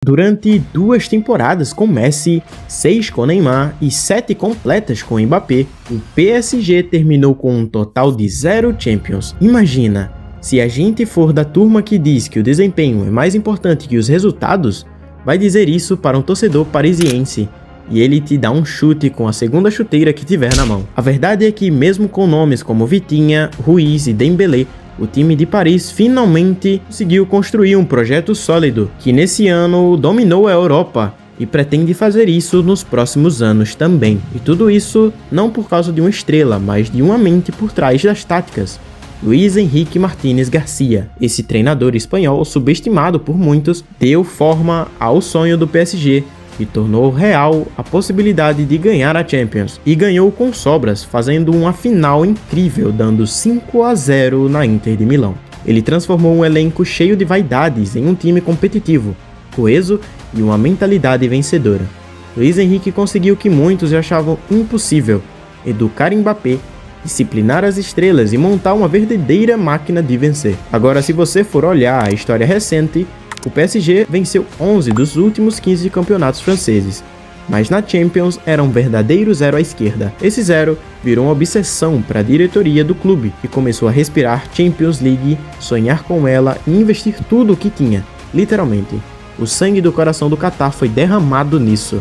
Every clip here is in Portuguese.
Durante 2 temporadas com Messi, 6 com Neymar e 7 completas com Mbappé, o PSG terminou com um total de 0 Champions. Imagina, se a gente for da turma que diz que o desempenho é mais importante que os resultados, vai dizer isso para um torcedor parisiense, e ele te dá um chute com a segunda chuteira que tiver na mão. A verdade é que mesmo com nomes como Vitinha, Ruiz e Dembélé, o time de Paris finalmente conseguiu construir um projeto sólido, que nesse ano dominou a Europa e pretende fazer isso nos próximos anos também. E tudo isso não por causa de uma estrela, mas de uma mente por trás das táticas. Luis Enrique Martínez Garcia, esse treinador espanhol subestimado por muitos, deu forma ao sonho do PSG e tornou real a possibilidade de ganhar a Champions. E ganhou com sobras, fazendo uma final incrível, dando 5-0 na Inter de Milão. Ele transformou um elenco cheio de vaidades em um time competitivo, coeso e uma mentalidade vencedora. Luis Enrique conseguiu o que muitos achavam impossível: educar Mbappé, disciplinar as estrelas e montar uma verdadeira máquina de vencer. Agora, se você for olhar a história recente, o PSG venceu 11 dos últimos 15 campeonatos franceses, mas na Champions era um verdadeiro zero à esquerda. Esse zero virou uma obsessão para a diretoria do clube, que começou a respirar Champions League, sonhar com ela e investir tudo o que tinha, literalmente. O sangue do coração do Qatar foi derramado nisso.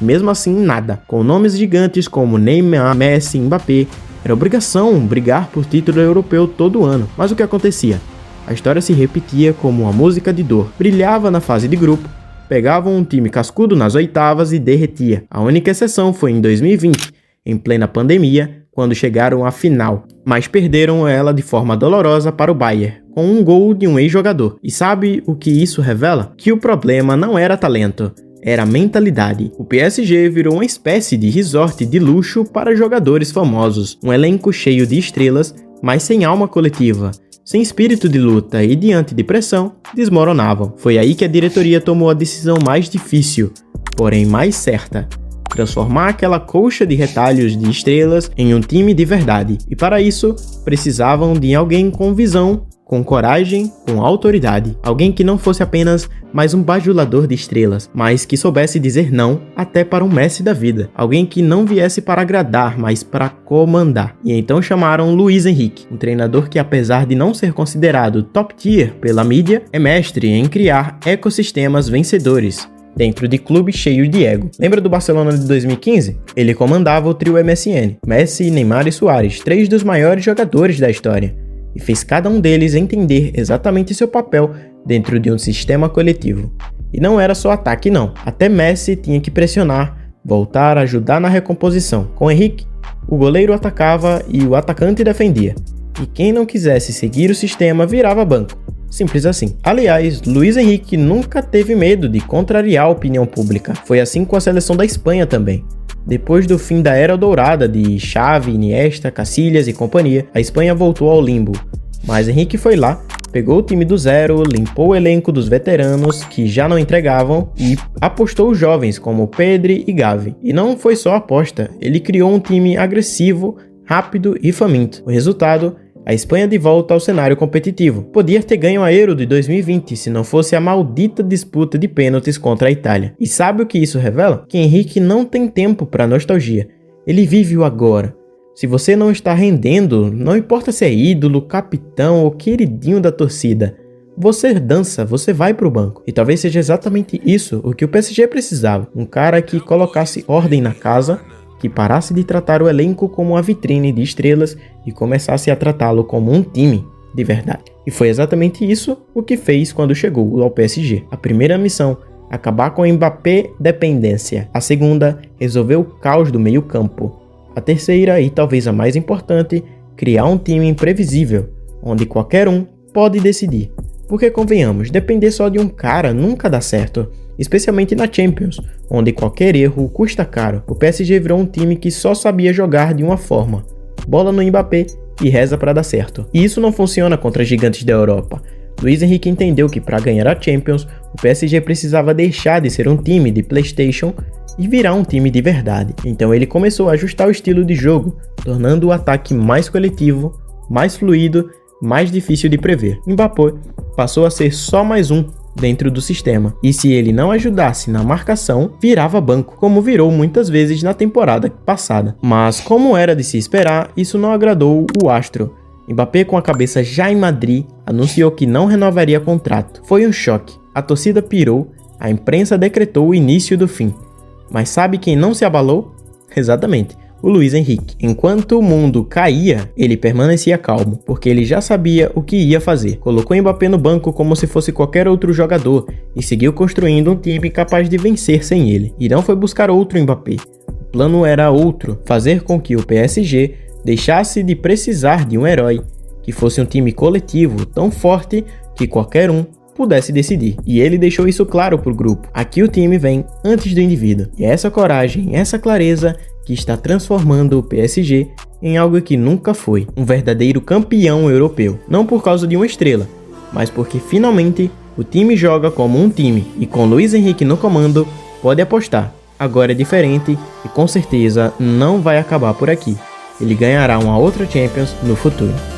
Mesmo assim, nada. Com nomes gigantes como Neymar, Messi e Mbappé, era obrigação brigar por título europeu todo ano. Mas o que acontecia? A história se repetia como uma música de dor. Brilhava na fase de grupo, pegavam um time cascudo nas oitavas e derretia. A única exceção foi em 2020, em plena pandemia, quando chegaram à final. Mas perderam ela de forma dolorosa para o Bayern, com um gol de um ex-jogador. E sabe o que isso revela? Que o problema não era talento, era mentalidade. O PSG virou uma espécie de resort de luxo para jogadores famosos, um elenco cheio de estrelas, mas sem alma coletiva, sem espírito de luta e diante de pressão, desmoronavam. Foi aí que a diretoria tomou a decisão mais difícil, porém mais certa: transformar aquela colcha de retalhos de estrelas em um time de verdade. E para isso, precisavam de alguém com visão, com coragem, com autoridade. Alguém que não fosse apenas mais um bajulador de estrelas, mas que soubesse dizer não até para um Messi da vida. Alguém que não viesse para agradar, mas para comandar. E então chamaram Luis Enrique, um treinador que, apesar de não ser considerado top tier pela mídia, é mestre em criar ecossistemas vencedores dentro de clubes cheios de ego. Lembra do Barcelona de 2015? Ele comandava o trio MSN, Messi, Neymar e Suárez, 3 dos maiores jogadores da história, e fez cada um deles entender exatamente seu papel dentro de um sistema coletivo. E não era só ataque não, até Messi tinha que pressionar, voltar, ajudar na recomposição. Com Henrique, o goleiro atacava e o atacante defendia, e quem não quisesse seguir o sistema virava banco. Simples assim. Aliás, Luis Enrique nunca teve medo de contrariar a opinião pública. Foi assim com a seleção da Espanha também. Depois do fim da era dourada de Xavi, Iniesta, Casillas e companhia, a Espanha voltou ao limbo. Mas Henrique foi lá, pegou o time do zero, limpou o elenco dos veteranos que já não entregavam e apostou os jovens como Pedri e Gavi. E não foi só aposta, ele criou um time agressivo, rápido e faminto. O resultado: a Espanha de volta ao cenário competitivo. Podia ter ganho a Euro de 2020 se não fosse a maldita disputa de pênaltis contra a Itália. E sabe o que isso revela? Que Henrique não tem tempo para nostalgia. Ele vive o agora. Se você não está rendendo, não importa se é ídolo, capitão ou queridinho da torcida, você dança, você vai para o banco. E talvez seja exatamente isso o que o PSG precisava. Um cara que colocasse ordem na casa, que parasse de tratar o elenco como uma vitrine de estrelas e começasse a tratá-lo como um time de verdade. E foi exatamente isso o que fez quando chegou ao PSG. A primeira missão: acabar com a Mbappé dependência. A segunda: resolver o caos do meio campo. A terceira, e talvez a mais importante: criar um time imprevisível, onde qualquer um pode decidir. Porque convenhamos, depender só de um cara nunca dá certo, especialmente na Champions, onde qualquer erro custa caro. O PSG virou um time que só sabia jogar de uma forma: bola no Mbappé e reza para dar certo. E isso não funciona contra gigantes da Europa. Luis Enrique entendeu que para ganhar a Champions, o PSG precisava deixar de ser um time de PlayStation e virar um time de verdade. Então ele começou a ajustar o estilo de jogo, tornando o ataque mais coletivo, mais fluido, mais difícil de prever. Mbappé passou a ser só mais um dentro do sistema, e se ele não ajudasse na marcação, virava banco, como virou muitas vezes na temporada passada. Mas como era de se esperar, isso não agradou o astro. Mbappé, com a cabeça já em Madrid, anunciou que não renovaria contrato. Foi um choque, a torcida pirou, a imprensa decretou o início do fim. Mas sabe quem não se abalou? Exatamente, o Luiz Henrique. Enquanto o mundo caía, ele permanecia calmo, porque ele já sabia o que ia fazer. Colocou Mbappé no banco como se fosse qualquer outro jogador e seguiu construindo um time capaz de vencer sem ele. E não foi buscar outro Mbappé. O plano era outro, fazer com que o PSG deixasse de precisar de um herói, que fosse um time coletivo tão forte que qualquer um pudesse decidir. E ele deixou isso claro pro grupo. Aqui o time vem antes do indivíduo. E é essa coragem, essa clareza que está transformando o PSG em algo que nunca foi, um verdadeiro campeão europeu. Não por causa de uma estrela, mas porque finalmente o time joga como um time. E com Luiz Henrique no comando, pode apostar. Agora é diferente e com certeza não vai acabar por aqui. Ele ganhará uma outra Champions no futuro.